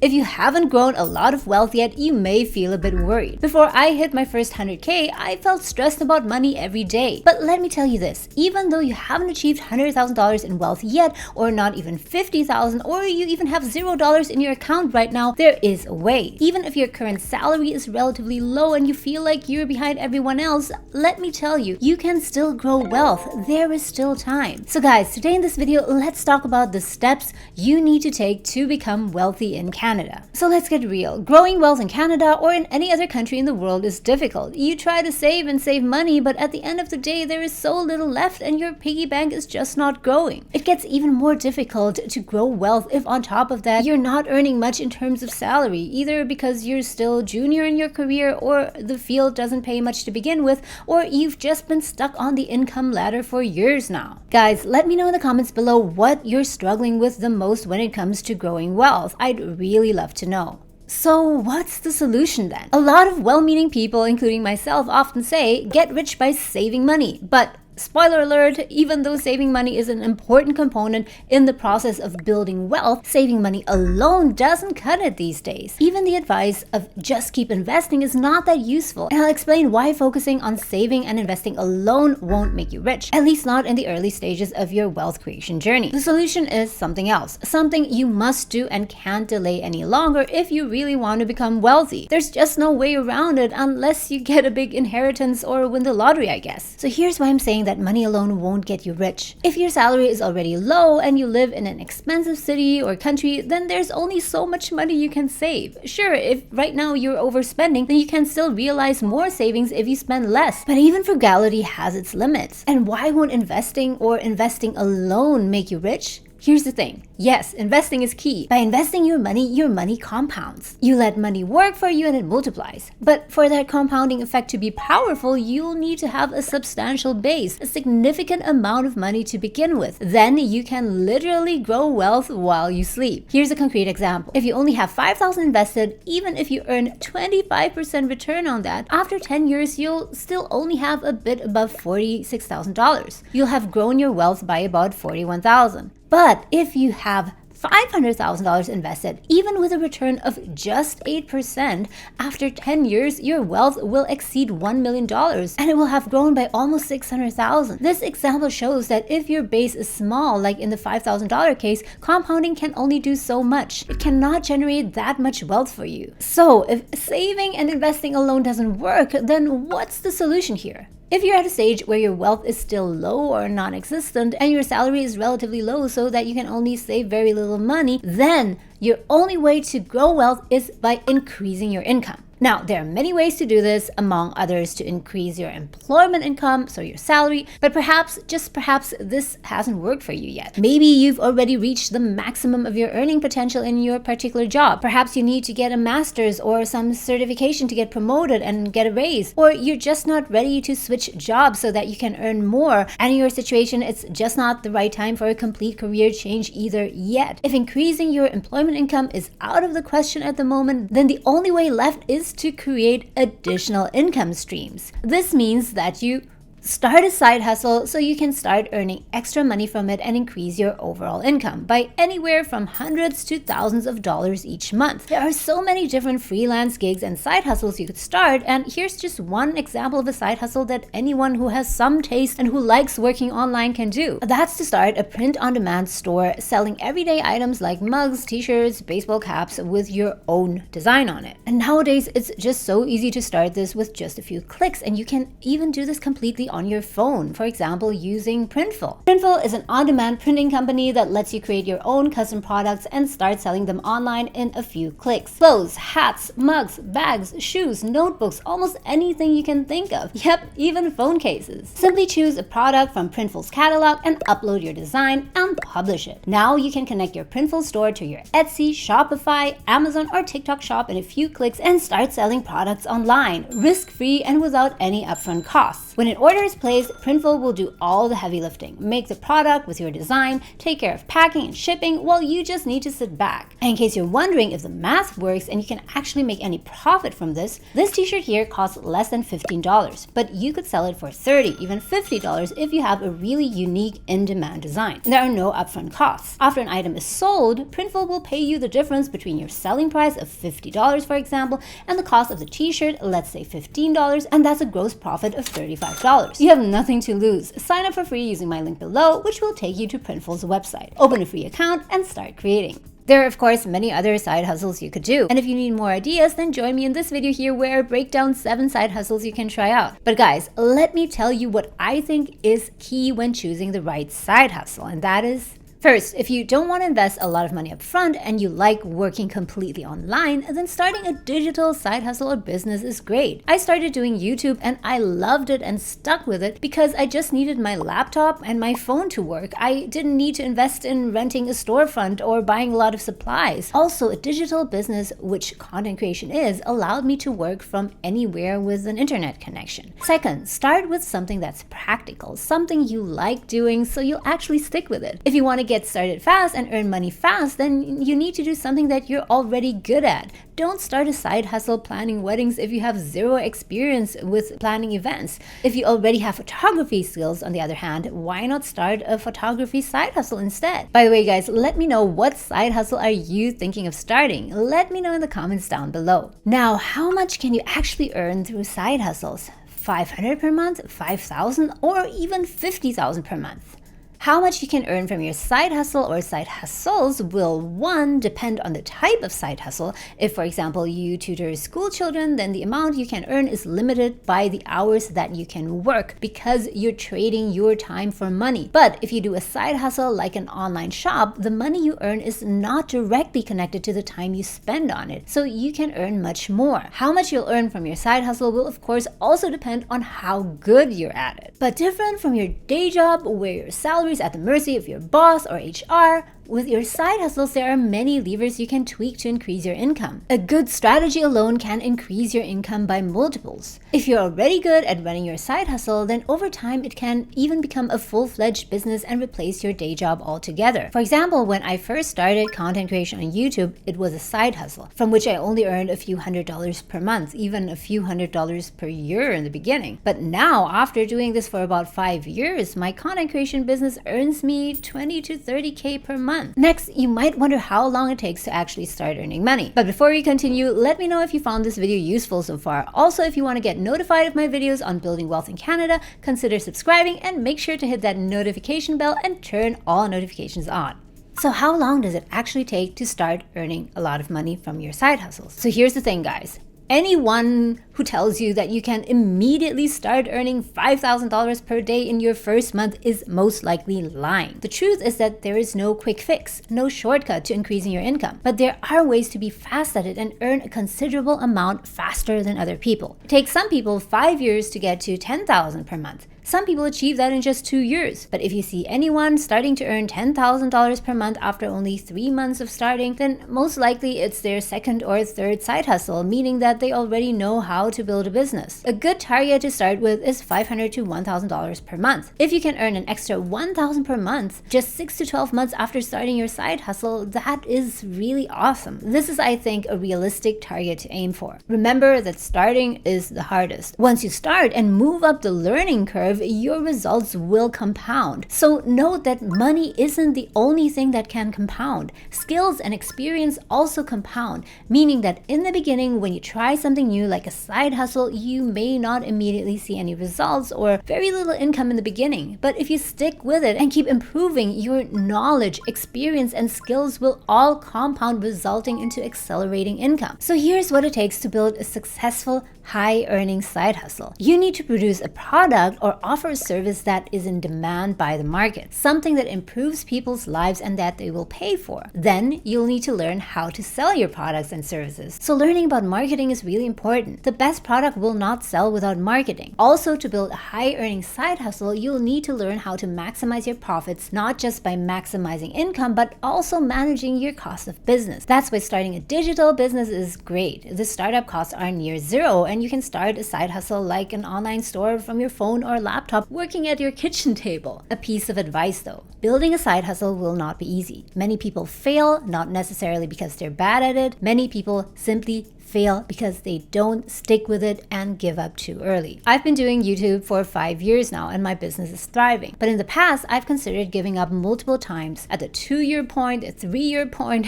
If you haven't grown a lot of wealth yet, you may feel a bit worried. Before I hit my first 100K, I felt stressed about money every day. But let me tell you this, even though you haven't achieved $100,000 in wealth yet, or not even $50,000, or you even have $0 in your account right now, there is a way. Even if your current salary is relatively low and you feel like you're behind everyone else, let me tell you, you can still grow wealth. There is still time. So guys, today in this video, let's talk about the steps you need to take to become wealthy in Canada. So let's get real. Growing wealth in Canada or in any other country in the world is difficult. You try to save and save money, but at the end of the day, there is so little left and your piggy bank is just not growing. It gets even more difficult to grow wealth if on top of that, you're not earning much in terms of salary, either because you're still junior in your career or the field doesn't pay much to begin with, or you've just been stuck on the income ladder for years now. Guys, let me know in the comments below what you're struggling with the most when it comes to growing wealth. I'd really love to know. So what's the solution then? A lot of well-meaning people, including myself, often say, get rich by saving money. But spoiler alert, even though saving money is an important component in the process of building wealth, saving money alone doesn't cut it these days. Even the advice of just keep investing is not that useful, and I'll explain why focusing on saving and investing alone won't make you rich, at least not in the early stages of your wealth creation journey. The solution is something else, something you must do and can't delay any longer if you really want to become wealthy. There's just no way around it unless you get a big inheritance or win the lottery, I guess. So here's why I'm saying that money alone won't get you rich. If your salary is already low and you live in an expensive city or country, then there's only so much money you can save. Sure, if right now you're overspending, then you can still realize more savings if you spend less. But even frugality has its limits. And why won't investing or investing alone make you rich? Here's the thing. Yes, investing is key. By investing your money compounds. You let money work for you and it multiplies. But for that compounding effect to be powerful, you'll need to have a substantial base, a significant amount of money to begin with. Then you can literally grow wealth while you sleep. Here's a concrete example. If you only have $5,000 invested, even if you earn 25% return on that, after 10 years, you'll still only have a bit above $46,000. You'll have grown your wealth by about $41,000. But if you have $500,000 invested, even with a return of just 8%, after 10 years, your wealth will exceed $1 million and it will have grown by almost $600,000. This example shows that if your base is small, like in the $5,000 case, compounding can only do so much. It cannot generate that much wealth for you. So if saving and investing alone doesn't work, then what's the solution here? If you're at a stage where your wealth is still low or non-existent and your salary is relatively low so that you can only save very little money, then your only way to grow wealth is by increasing your income. Now, there are many ways to do this, among others to increase your employment income, so your salary, but perhaps, just perhaps, this hasn't worked for you yet. Maybe you've already reached the maximum of your earning potential in your particular job. Perhaps you need to get a master's or some certification to get promoted and get a raise, or you're just not ready to switch jobs so that you can earn more, and in your situation, it's just not the right time for a complete career change either yet. If increasing your employment income is out of the question at the moment, then the only way left is to create additional income streams. This means that you start a side hustle so you can start earning extra money from it and increase your overall income by anywhere from hundreds to thousands of dollars each month. There are so many different freelance gigs and side hustles you could start, and here's just one example of a side hustle that anyone who has some taste and who likes working online can do. That's to start a print-on-demand store selling everyday items like mugs, t-shirts, baseball caps with your own design on it. And nowadays, it's just so easy to start this with just a few clicks, and you can even do this completely on your phone, for example, using Printful. Printful is an on-demand printing company that lets you create your own custom products and start selling them online in a few clicks. Clothes, hats, mugs, bags, shoes, notebooks, almost anything you can think of. Yep, even phone cases. Simply choose a product from Printful's catalog and upload your design and publish it. Now you can connect your Printful store to your Etsy, Shopify, Amazon, or TikTok shop in a few clicks and start selling products online, risk-free and without any upfront costs. When an order first place, Printful will do all the heavy lifting, make the product with your design, take care of packing and shipping, while you just need to sit back. And in case you're wondering if the math works and you can actually make any profit from this t-shirt here costs less than $15, but you could sell it for $30, even $50 if you have a really unique in-demand design. And there are no upfront costs. After an item is sold, Printful will pay you the difference between your selling price of $50, for example, and the cost of the t-shirt, let's say $15, and that's a gross profit of $35. You have nothing to lose. Sign up for free using my link below, which will take you to Printful's website. Open a free account and start creating. There are, of course, many other side hustles you could do. And if you need more ideas, then join me in this video here where I break down 7 side hustles you can try out. But guys, let me tell you what I think is key when choosing the right side hustle, and that is, first, if you don't want to invest a lot of money up front and you like working completely online, then starting a digital side hustle or business is great. I started doing YouTube and I loved it and stuck with it because I just needed my laptop and my phone to work. I didn't need to invest in renting a storefront or buying a lot of supplies. Also, a digital business, which content creation is, allowed me to work from anywhere with an internet connection. Second, start with something that's practical, something you like doing so you'll actually stick with it. If you want to get started fast and earn money fast, then you need to do something that you're already good at. Don't start a side hustle planning weddings if you have zero experience with planning events. If you already have photography skills, on the other hand, why not start a photography side hustle instead? By the way, guys, let me know what side hustle are you thinking of starting. Let me know in the comments down below. Now, how much can you actually earn through side hustles? $500 per month, $5,000, or even $50,000 per month? How much you can earn from your side hustle or side hustles will, 1, depend on the type of side hustle. If, for example, you tutor school children, then the amount you can earn is limited by the hours that you can work because you're trading your time for money. But if you do a side hustle like an online shop, the money you earn is not directly connected to the time you spend on it, so you can earn much more. How much you'll earn from your side hustle will, of course, also depend on how good you're at it. But different from your day job, where your salary at the mercy of your boss or HR, with your side hustles, there are many levers you can tweak to increase your income. A good strategy alone can increase your income by multiples. If you're already good at running your side hustle, then over time it can even become a full-fledged business and replace your day job altogether. For example, when I first started content creation on YouTube, it was a side hustle, from which I only earned a few $100s per month, even a few $100s per year in the beginning. But now, after doing this for about 5 years, my content creation business earns me $20 to $30K per month. Next, you might wonder how long it takes to actually start earning money. But before we continue, let me know if you found this video useful so far. Also, if you want to get notified of my videos on building wealth in Canada, consider subscribing and make sure to hit that notification bell and turn all notifications on. So how long does it actually take to start earning a lot of money from your side hustles? So here's the thing, guys. Anyone who tells you that you can immediately start earning $5,000 per day in your first month is most likely lying. The truth is that there is no quick fix, no shortcut to increasing your income, but there are ways to be fast at it and earn a considerable amount faster than other people. It takes some people 5 years to get to $10,000 per month. Some people achieve that in just 2 years. But if you see anyone starting to earn $10,000 per month after only 3 months of starting, then most likely it's their second or third side hustle, meaning that they already know how to build a business. A good target to start with is $500 to $1,000 per month. If you can earn an extra $1,000 per month just 6 to 12 months after starting your side hustle, that is really awesome. This is, I think, a realistic target to aim for. Remember that starting is the hardest. Once you start and move up the learning curve, your results will compound. So note that money isn't the only thing that can compound. Skills and experience also compound, meaning that in the beginning, when you try something new like a side hustle, you may not immediately see any results or very little income in the beginning. But if you stick with it and keep improving, your knowledge, experience, and skills will all compound, resulting into accelerating income. So here's what it takes to build a successful, high-earning side hustle. You need to produce a product or offer a service that is in demand by the market, something that improves people's lives and that they will pay for. Then you'll need to learn how to sell your products and services. So learning about marketing is really important. The best product will not sell without marketing. Also, to build a high-earning side hustle, you'll need to learn how to maximize your profits, not just by maximizing income, but also managing your cost of business. That's why starting a digital business is great. The startup costs are near zero, and you can start a side hustle like an online store from your phone or laptop laptop working at your kitchen table. A piece of advice though, building a side hustle will not be easy. Many people fail, not necessarily because they're bad at it. Many people simply fail because they don't stick with it and give up too early. I've been doing YouTube for 5 years now and my business is thriving. But in the past, I've considered giving up multiple times. At the 2-year point, a 3-year point,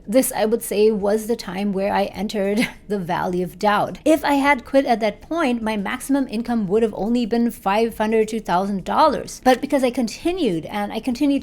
this, I would say, was the time where I entered the valley of doubt. If I had quit at that point, my maximum income would have only been $500 to $1,000. But because I continued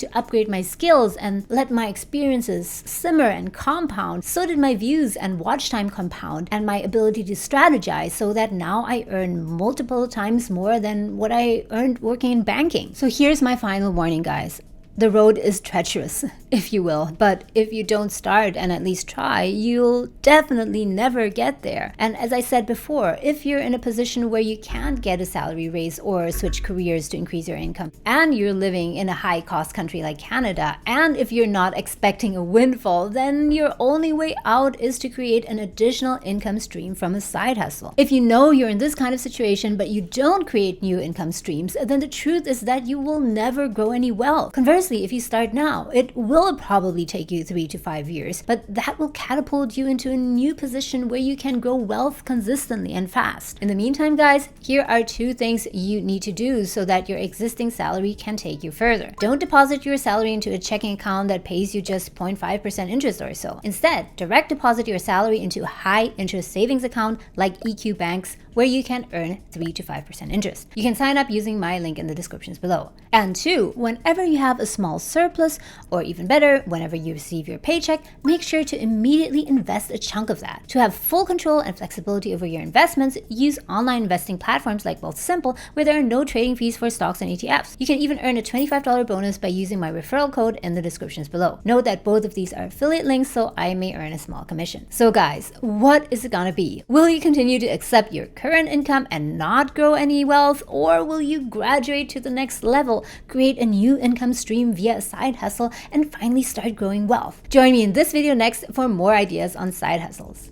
to upgrade my skills and let my experiences simmer and compound, so did my views and watch time compound and my ability to strategize, so that now I earn multiple times more than what I earned working in banking. So here's my final warning, guys. The road is treacherous, if you will, but if you don't start and at least try, you'll definitely never get there. And as I said before, if you're in a position where you can't get a salary raise or switch careers to increase your income, and you're living in a high-cost country like Canada, and if you're not expecting a windfall, then your only way out is to create an additional income stream from a side hustle. If you know you're in this kind of situation, but you don't create new income streams, then the truth is that you will never grow any wealth. Conversely, if you start now, it will probably take you 3 to 5 years, but that will catapult you into a new position where you can grow wealth consistently and fast. In the meantime, guys, here are 2 things you need to do so that your existing salary can take you further. Don't deposit your salary into a checking account that pays you just 0.5% interest or so. Instead, direct deposit your salary into a high interest savings account like EQ Banks, where you can earn 3 to 5% interest. You can sign up using my link in the descriptions below. And 2, whenever you have a small surplus, or even better, whenever you receive your paycheck, make sure to immediately invest a chunk of that. To have full control and flexibility over your investments, use online investing platforms like Wealthsimple, where there are no trading fees for stocks and ETFs. You can even earn a $25 bonus by using my referral code in the descriptions below. Note that both of these are affiliate links, so I may earn a small commission. So guys, what is it gonna be? Will you continue to accept your current income and not grow any wealth, or will you graduate to the next level, create a new income stream via a side hustle, and finally start growing wealth? Join me in this video next for more ideas on side hustles.